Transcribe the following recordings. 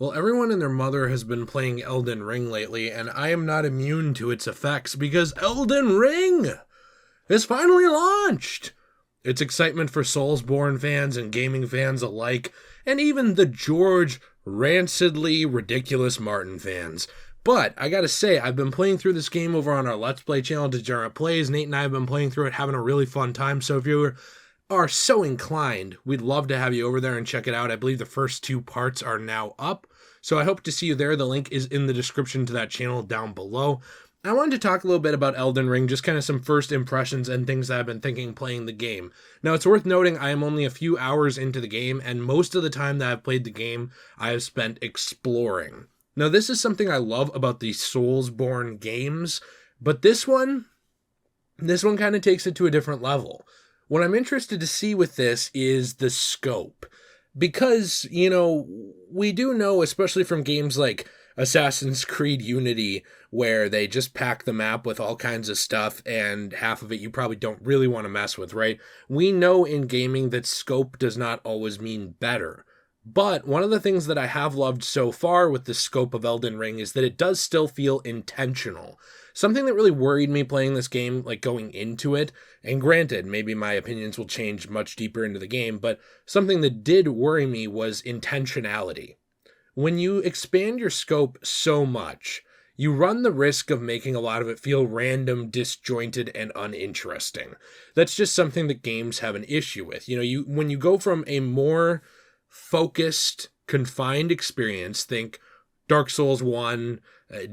Well, everyone and their mother has been playing Elden Ring lately, and I am not immune to its effects because Elden Ring is finally launched! It's excitement for Soulsborne fans and gaming fans alike, and even the George rancidly ridiculous Martin fans. But I gotta say, I've been playing through this game over on our Let's Play channel, Degenerate Plays. Nate and I have been playing through it, having a really fun time. So if you are so inclined, we'd love to have you over there and check it out. I believe the first two parts are now up. So I hope to see you there. The link is in the description to that channel down below. I wanted to talk a little bit about Elden Ring, just kind of some first impressions and things that I've been thinking playing the game. Now, it's worth noting I am only a few hours into the game, and most of the time that I've played the game, I have spent exploring. Now, this is something I love about the Soulsborne games, but this one kind of takes it to a different level. What I'm interested to see with this is the scope. Because, we do know, especially from games like Assassin's Creed Unity, where they just pack the map with all kinds of stuff, and half of it you probably don't really want to mess with, right? We know in gaming that scope does not always mean better. But one of the things that I have loved so far with the scope of Elden Ring is that it does still feel intentional. Something that really worried me playing this game, like going into it, and granted, maybe my opinions will change much deeper into the game, but something that did worry me was intentionality. When you expand your scope so much, you run the risk of making a lot of it feel random, disjointed, and uninteresting. That's just something that games have an issue with. When you go from a more focused, confined experience, think Dark Souls 1,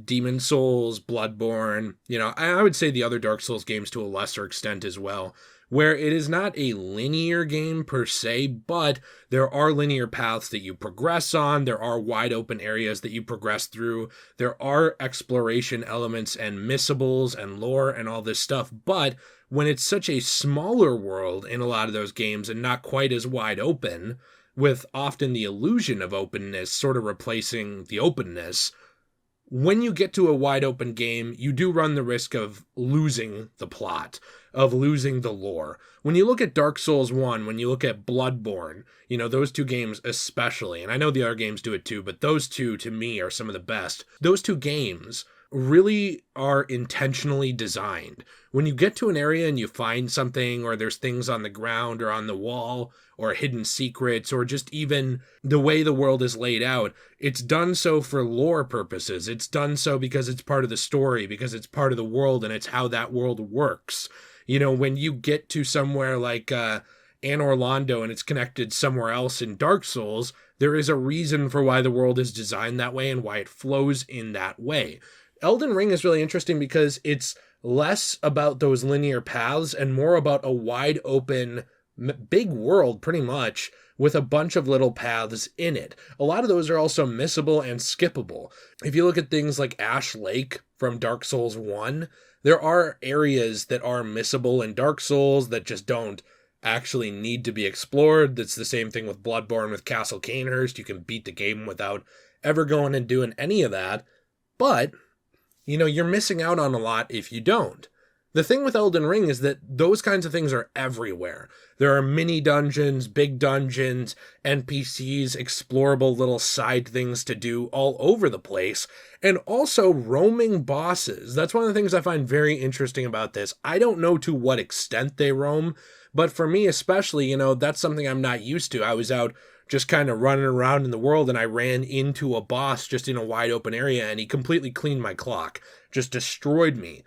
Demon Souls, Bloodborne, I would say the other Dark Souls games to a lesser extent as well, where it is not a linear game per se, but there are linear paths that you progress on, there are wide open areas that you progress through, there are exploration elements and missables and lore and all this stuff, but when it's such a smaller world in a lot of those games and not quite as wide open, with often the illusion of openness sort of replacing the openness, when you get to a wide open game, you do run the risk of losing the plot, of losing the lore. When you look at Dark Souls 1, when you look at Bloodborne, those two games especially, and I know the other games do it too, but those two to me are some of the best. Those two games really are intentionally designed. When you get to an area and you find something, or there's things on the ground or on the wall, or hidden secrets, or just even the way the world is laid out, it's done so for lore purposes. It's done so because it's part of the story, because it's part of the world, and it's how that world works. When you get to somewhere like Anne Orlando and it's connected somewhere else in Dark Souls, there is a reason for why the world is designed that way and why it flows in that way. Elden Ring is really interesting because it's less about those linear paths and more about a wide open, big world pretty much, with a bunch of little paths in it. A lot of those are also missable and skippable. If you look at things like Ash Lake from Dark Souls 1, there are areas that are missable in Dark Souls that just don't actually need to be explored. That's the same thing with Bloodborne, with Castle Cainhurst. You can beat the game without ever going and doing any of that. But you're missing out on a lot if you don't. The thing with Elden Ring is that those kinds of things are everywhere. There are mini dungeons, big dungeons, NPCs, explorable little side things to do all over the place, and also roaming bosses. That's one of the things I find very interesting about this. I don't know to what extent they roam, but for me especially, that's something I'm not used to. I was out just kind of running around in the world, and I ran into a boss just in a wide open area, and he completely cleaned my clock, just destroyed me.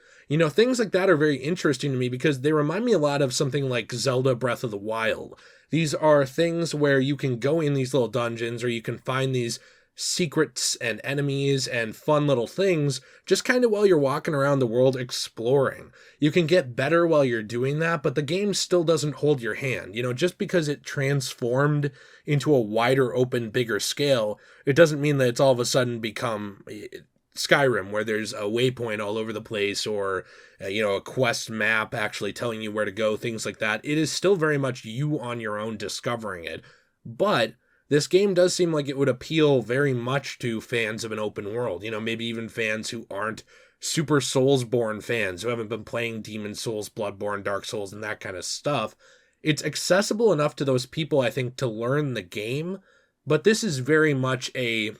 Things like that are very interesting to me because they remind me a lot of something like Zelda Breath of the Wild. These are things where you can go in these little dungeons, or you can find these secrets and enemies and fun little things just kind of while you're walking around the world exploring. You can get better while you're doing that, but the game still doesn't hold your hand. Just because it transformed into a wider open, bigger scale, it doesn't mean that it's all of a sudden become Skyrim, where there's a waypoint all over the place, or a quest map actually telling you where to go, things like that. It is still very much you on your own discovering it, but this game does seem like it would appeal very much to fans of an open world, maybe even fans who aren't super Soulsborne fans, who haven't been playing Demon Souls, Bloodborne, Dark Souls, and that kind of stuff. It's accessible enough to those people, I think, to learn the game, but this is very much a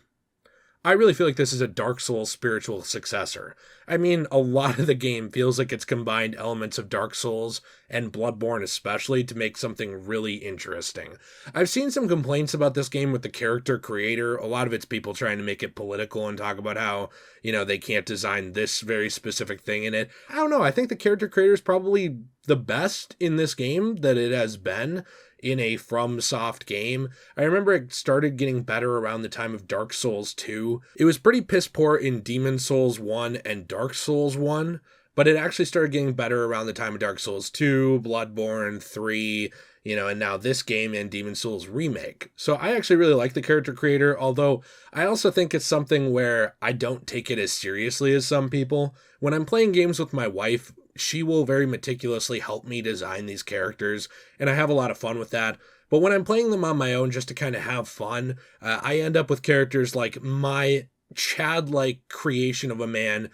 I really feel like this is a Dark Souls spiritual successor. I mean, a lot of the game feels like it's combined elements of Dark Souls and Bloodborne especially to make something really interesting. I've seen some complaints about this game with the character creator. A lot of it's people trying to make it political and talk about how, they can't design this very specific thing in it. I don't know. I think the character creator is probably the best in this game that it has been in a FromSoft game. I remember it started getting better around the time of Dark Souls 2. It was pretty piss poor in Demon Souls 1 and Dark Souls 1, but it actually started getting better around the time of Dark Souls 2, Bloodborne 3, and now this game and Demon Souls Remake. So I actually really like the character creator, although I also think it's something where I don't take it as seriously as some people. When I'm playing games with my wife, she will very meticulously help me design these characters, and I have a lot of fun with that. But when I'm playing them on my own just to kind of have fun, I end up with characters like my Chad-like creation of a man,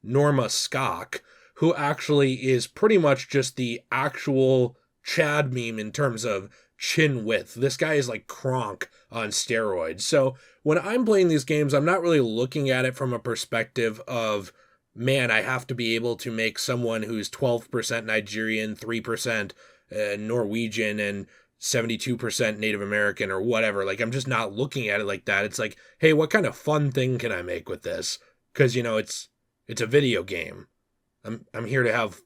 Norma Skok, who actually is pretty much just the actual Chad meme in terms of chin width. This guy is like Kronk on steroids. So when I'm playing these games, I'm not really looking at it from a perspective of, man, I have to be able to make someone who's 12% Nigerian, 3% Norwegian, and 72% Native American or whatever. Like, I'm just not looking at it like that. It's like, hey, what kind of fun thing can I make with this? Because, it's a video game. I'm here to have,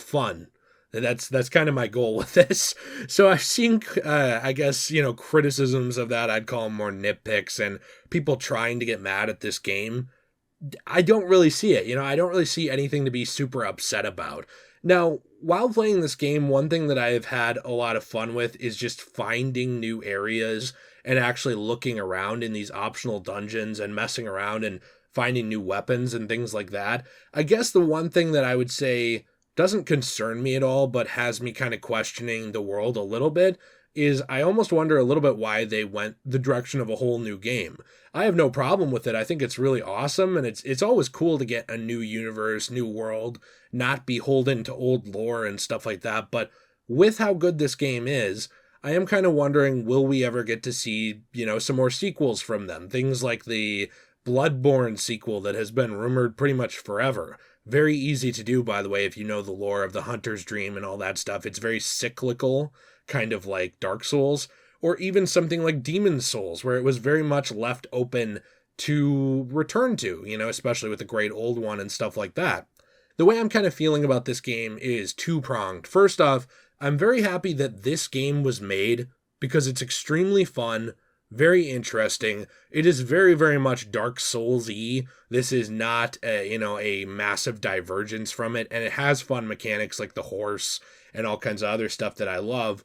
fun. And that's kind of my goal with this. So I've seen, I guess, criticisms of that. I'd call them more nitpicks and people trying to get mad at this game. I don't really see it. I don't really see anything to be super upset about. Now, while playing this game, one thing that I've had a lot of fun with is just finding new areas and actually looking around in these optional dungeons and messing around and finding new weapons and things like that. I guess the one thing that I would say doesn't concern me at all, but has me kind of questioning the world a little bit, is I almost wonder a little bit why they went the direction of a whole new game. I have no problem with it. I think it's really awesome, and it's always cool to get a new universe, new world, not beholden to old lore and stuff like that. But with how good this game is, I am kind of wondering, will we ever get to see, some more sequels from them? Things like the Bloodborne sequel that has been rumored pretty much forever. Very easy to do, by the way, if you know the lore of the Hunter's Dream and all that stuff. It's very cyclical, kind of like Dark Souls, or even something like Demon Souls, where it was very much left open to return to, especially with the Great Old One and stuff like that. The way I'm kind of feeling about this game is two-pronged. First off, I'm very happy that this game was made because it's extremely fun, very interesting. It is very, very much Dark Souls-y. This is not a massive divergence from it, and it has fun mechanics like the horse and all kinds of other stuff that I love.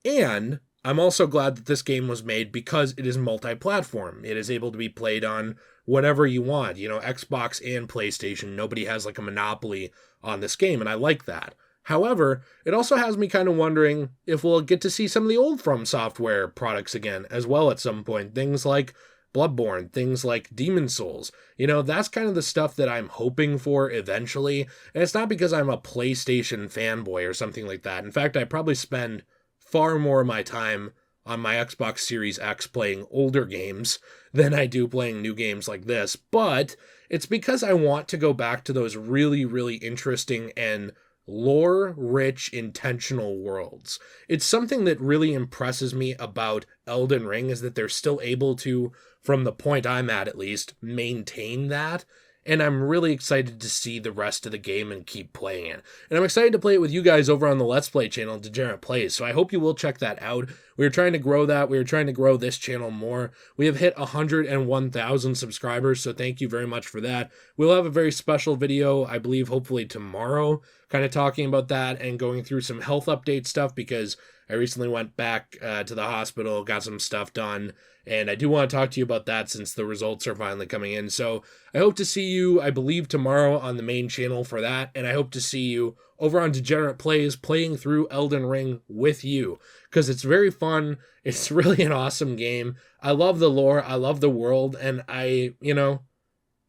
And I'm also glad that this game was made because it is multi-platform. It is able to be played on whatever you want, Xbox and PlayStation. Nobody has like a monopoly on this game, and I like that. However, it also has me kind of wondering if we'll get to see some of the old From Software products again as well at some point. Things like Bloodborne, things like Demon Souls. That's kind of the stuff that I'm hoping for eventually. And it's not because I'm a PlayStation fanboy or something like that. In fact, I probably spend far more of my time on my Xbox Series X playing older games than I do playing new games like this. But it's because I want to go back to those really, really interesting and lore-rich, intentional worlds. It's something that really impresses me about Elden Ring is that they're still able to, from the point I'm at least, maintain that. And I'm really excited to see the rest of the game and keep playing it. And I'm excited to play it with you guys over on the Let's Play channel, Degenerate Plays. So I hope you will check that out. We are trying to grow that. We are trying to grow this channel more. We have hit 101,000 subscribers, so thank you very much for that. We'll have a very special video, I believe, hopefully tomorrow, kind of talking about that and going through some health update stuff because I recently went back to the hospital, got some stuff done, and I do want to talk to you about that since the results are finally coming in. So I hope to see you, I believe, tomorrow on the main channel for that, and I hope to see you over on Degenerate Plays playing through Elden Ring with you, because it's very fun. It's really an awesome game. I love the lore, I love the world, and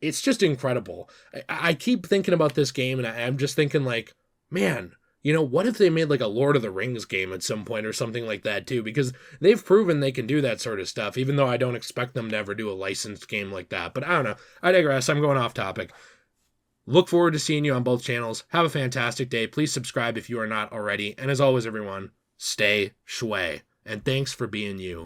it's just incredible. I keep thinking about this game, and I'm just thinking like, man, what if they made like a Lord of the Rings game at some point or something like that too? Because they've proven they can do that sort of stuff, even though I don't expect them to ever do a licensed game like that. But I don't know. I digress. I'm going off topic. Look forward to seeing you on both channels. Have a fantastic day. Please subscribe if you are not already. And as always, everyone, stay shui. And thanks for being you.